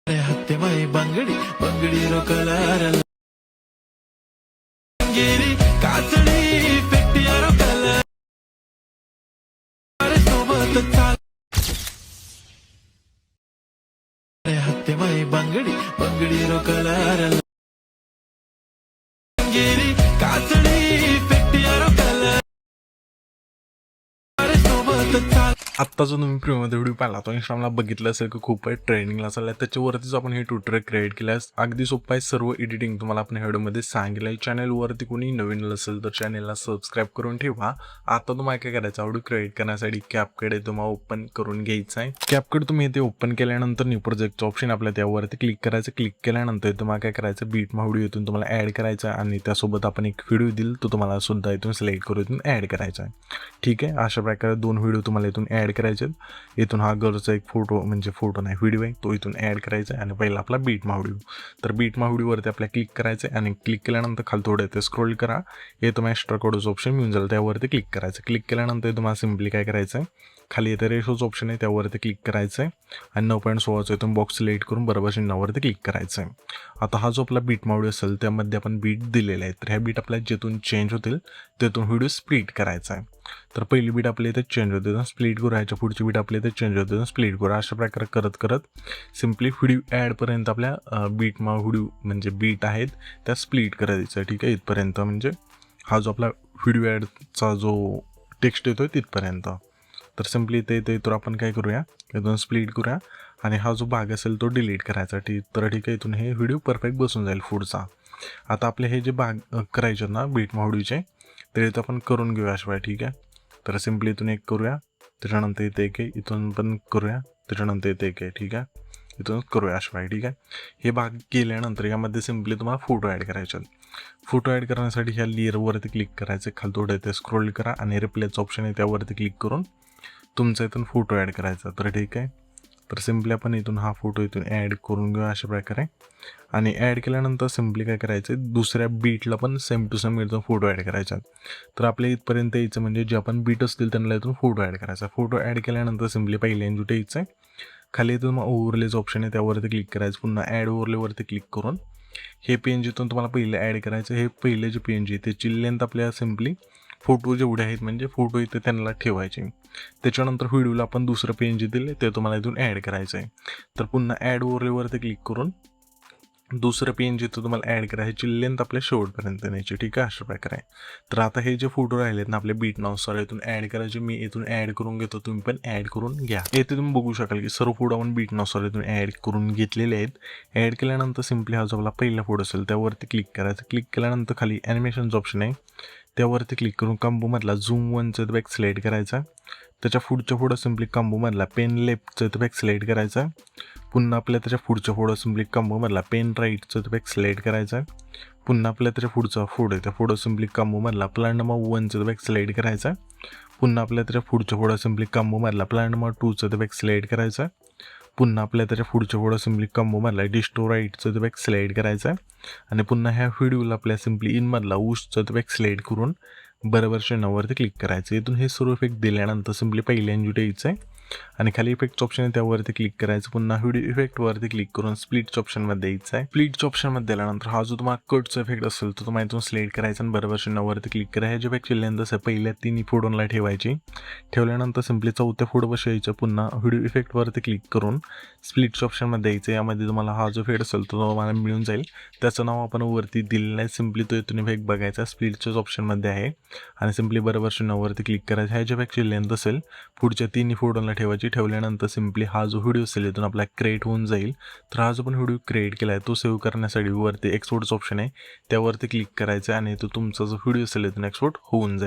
हत्तेमाई बांगडी बांगडी row colour गेरी काचडी पेटिया row colour सोबत चाल हत्तेमाई बांगडी बांगडी रो कलर गेरी काचडी पेटिया रो कलर सोबत चाल। आत्ता जो तुम्ही प्रीमध्ये व्हिडिओ पाहिला तो इंस्टाग्रामला बघितलं असेल की खूप ट्रेंडिंगला चालला आहे, त्याच्यावरतीच आपण हे ट्विटर क्रिएट केलं आहे। अगदी सोपं आहे, सर्व एडिटिंग तुम्हाला आपण व्हिडिओमध्ये सांगितलं आहे। चॅनलवरती कोणी नवीन असेल तर चॅनलला सबस्क्राईब करून ठेवा। आता तुम्हाला काय करायचं, व्हिडिओ क्रिएट करण्यासाठी कॅपकड तुम्हाला ओपन करून घ्यायचं आहे। कॅपकड तुम्ही इथे ओपन केल्यानंतर न्यू प्रोजेक्टचं ऑप्शन आपल्या त्यावरती क्लिक करायचं। क्लिक केल्यानंतर तुम्हाला काय करायचं, बीटमा व्हिडिओ इथून तुम्हाला ॲड करायचा आणि त्यासोबत आपण एक व्हिडिओ दिल तो तुम्हाला सुद्धा इथून सिलेक्ट करून इथून ॲड करायचा आहे। ठीक आहे, अशा प्रकारे दोन व्हिडिओ तुम्हाला इथून ॲड करायचे। इथून हा गर्लचा एक फोटो म्हणजे फोटो नाही व्हिडिओ आहे तो इथून ॲड करायचा आहे आणि पहिला आपला बीटमा व्हिडिओ। तर बीटमा व्हिडिओवरती आपल्याला क्लिक करायचं आहे आणि क्लिक केल्यानंतर खाली थोडं ते स्क्रोल करा, हे तुम्हाला एक्स्ट्रा कोडचं ऑप्शन मिळून जाईल, त्यावरती क्लिक करायचं। क्लिक केल्यानंतर तुम्हाला सिम्पली काय करायचं आहे, खाली येतं रेशोचं ऑप्शन आहे त्यावरती क्लिक करायचं आहे आणि 9.16 इथून बॉक्स सिलेक्ट करून बरोबर चिन्हावरती क्लिक करायचं आहे। आता हा जो आपला बीटमा व्हिडिओ असेल त्यामध्ये आपण बीट दिलेला आहे, तर ह्या बीट आपल्या जिथून चेंज होतील तिथून व्हिडिओ स्प्लिट करायचा आहे। तर पहिली बीट आपल्या इथे चेंज होते तर स्प्लिट करू, ह्याच्या पुढची बीट आपल्या इथे चेंज होते तर स्प्लिट करू। अशा प्रकारे करत करत सिम्पली व्हिडिओ ॲडपर्यंत आपल्या बीटमा व्हिडिओ म्हणजे बीट आहेत त्या स्प्लिट करायचं। ठीक आहे, इथपर्यंत म्हणजे हा जो आपला व्हिडिओ ॲडचा जो टेक्स्ट येतो तिथपर्यंत। तर सिम्पली तर आपण काय करूया, इथून स्प्लिट करूया आणि हा जो भाग असेल तो डिलीट करायचा। ठीक आहे, इथून हे व्हिडिओ परफेक्ट बसून जाईल पुढचा। आता आपले हे जे भाग करायचे ना बीटमा व्हिडिओचे तर इथं आपण करून घेऊया शिवाय। ठीक आहे, तर सिम्पली इथून एक करूया, त्याच्यानंतर इथे एक आहे, इथून पण करूया, त्याच्यानंतर इथे एक आहे। ठीक आहे, इथून करूया शिवाय। ठीक आहे, हे भाग केल्यानंतर यामध्ये सिम्पली तुम्हाला फोटो ॲड करायचे। फोटो ॲड करण्यासाठी ह्या लेअरवरती क्लिक करायचं, खाली थोडं इथे स्क्रोल करा आणि रिप्लेचं ऑप्शन आहे त्यावरती क्लिक करून तुमचा इथून फोटो ॲड करायचा। तर ठीक आहे, तर सिम्पली आपण इथून हा फोटो इथून ॲड करून घेऊ अशा प्रकारे आणि ॲड केल्यानंतर सिम्पली काय करायचं, दुसऱ्या बीटला पण सेम टू सेम इथून फोटो ॲड करायचा। तर आपल्या इथपर्यंत यायचं म्हणजे जे आपण बीट असतील त्यांना इथून फोटो ॲड करायचा। फोटो ॲड केल्यानंतर सिम्पली पहिल्यांदा जुटे यायचं आहे, खाली इथून मग ओव्हरलेचं ऑप्शन आहे त्यावरती क्लिक करायचं, पुन्हा ॲड ओव्हरलेवरती क्लिक करून हे पेन जिथून तुम्हाला पहिले ॲड करायचं, हे पहिले जे पेन जे त्याची लेंथ आपल्याला सिम्पली फोटो जेवढे आहेत म्हणजे फोटो इथे त्यांना ठेवायचे। त्याच्यानंतर व्हिडिओला आपण दुसरं पेन जे दिले ते तुम्हाला इथून ॲड करायचं आहे। तर पुन्हा ॲड ओव्हरलेवरती क्लिक करून दुसरं पेन जिथं तुम्हाला ॲड करायची लेंथ आपल्या शेवटपर्यंत न्यायची। ठीक आहे, अशा प्रकारे। तर आता हे जे फोटो राहिलेत ना आपले बीट नावानुसार इथून ॲड करायचे, मी इथून ॲड करून घेतो, तुम्ही पण ॲड करून घ्या। येथे तुम्ही बघू शकाल की सर्व फोटो आपण बीट नावानुसार इथून ॲड करून घेतलेले आहेत। ॲड केल्यानंतर सिम्पली हा जो आपला पहिला फोटो असेल त्यावरती क्लिक करायचं। क्लिक केल्यानंतर खाली ॲनिमेशनचं ऑप्शन आहे त्यावरती क्लिक करून कॉम्बोमधला झूम वनचं बॅक सिलेक्ट करायचा, त्याच्या पुढं सिम्पली कॉम्बोमधला पेन लेफ्टचं बॅक सिलेक्ट करायचा, पुन्हा आपल्या त्याच्या पुढं सिम्पली कॉम्बोमधला पेन राईटचं बॅक सिलेक्ट करायचा, पुन्हा आपल्या त्याच्या पुढचा फोटो त्या फोटो सिम्पली कॉम्बोमधला प्लॅन नंबर 1चं बॅक सिलेक्ट करायचा, पुन्हा आपल्या त्याच्या पुढं सिम्पली कॉम्बोमधला प्लॅन नंबर 2चं बॅक सिलेक्ट करायचा, पुन्हा आपल्या त्याच्या पुढं सिम्पली कॉम्बोमधला डिस्टो राईटचं बॅक सिलेक्ट करायचा आणि पुन्हा ह्या व्हिडिओला आपल्या सिम्पली इनमधला उशचं बॅक सिलेक्ट करून बरोबर चिन्हावरती क्लिक करायचं। इथून हे सर्व इफेक्ट दिल्यानंतर सिम्पली पहिल्यांदा यायचं आहे आणि खाली इफेक्टचं ऑप्शन आहे त्यावरती क्लिक करायचं, पुन्हा व्हिडिओ इफेक्टवरती क्लिक करून स्प्लिटच्या ऑप्शनमध्ये यायचं आहे। स्प्लिटच्या ऑप्शनमध्ये दिल्यानंतर हा जो तुम्हाला कटचा इफेक्ट असेल तो तुम्हाला इथून सिलेक्ट करायचा आणि बरोबर चिन्हावरती क्लिक करा। ह्याच्या इफेक्टची लेंथ असेल पहिल्या 3 फोटोला ठेवायची, ठेवल्यानंतर सिम्पली चौथ्या फोटो बसायचं, पुन्हा व्हिडिओ इफेक्टवरती क्लिक करून स्प्लिटच्या ऑप्शनमध्ये यायचं। यामध्ये तुम्हाला हा जो इफेक्ट असेल तो तुम्हाला मिळून जाईल, त्याचं नाव आपण वरती दिलेलं आहे, सिम्पली तो इथून इफेक्ट बघायचा स्प्लिटच्याच ऑप्शनमध्ये आहे आणि सिम्पली बरोबर चिन्हावरती क्लिक करायचं। ह्याच्या इफेक्टची लेंथ असेल पुढच्या 3 फोटोला ठेवायची, ठेवल्यानंतर सिम्पली हा जो व्हिडिओ असेल इथून आपला क्रिएट होऊन जाईल। तर हा जो पण व्हिडिओ क्रिएट केला आहे तो सेव्ह करण्यासाठी वरती एक्सपोर्टचं ऑप्शन आहे त्यावरती क्लिक करायचं आणि तो तुमचा जो व्हिडिओ असेल इथून एक्सपोर्ट होऊन जाईल।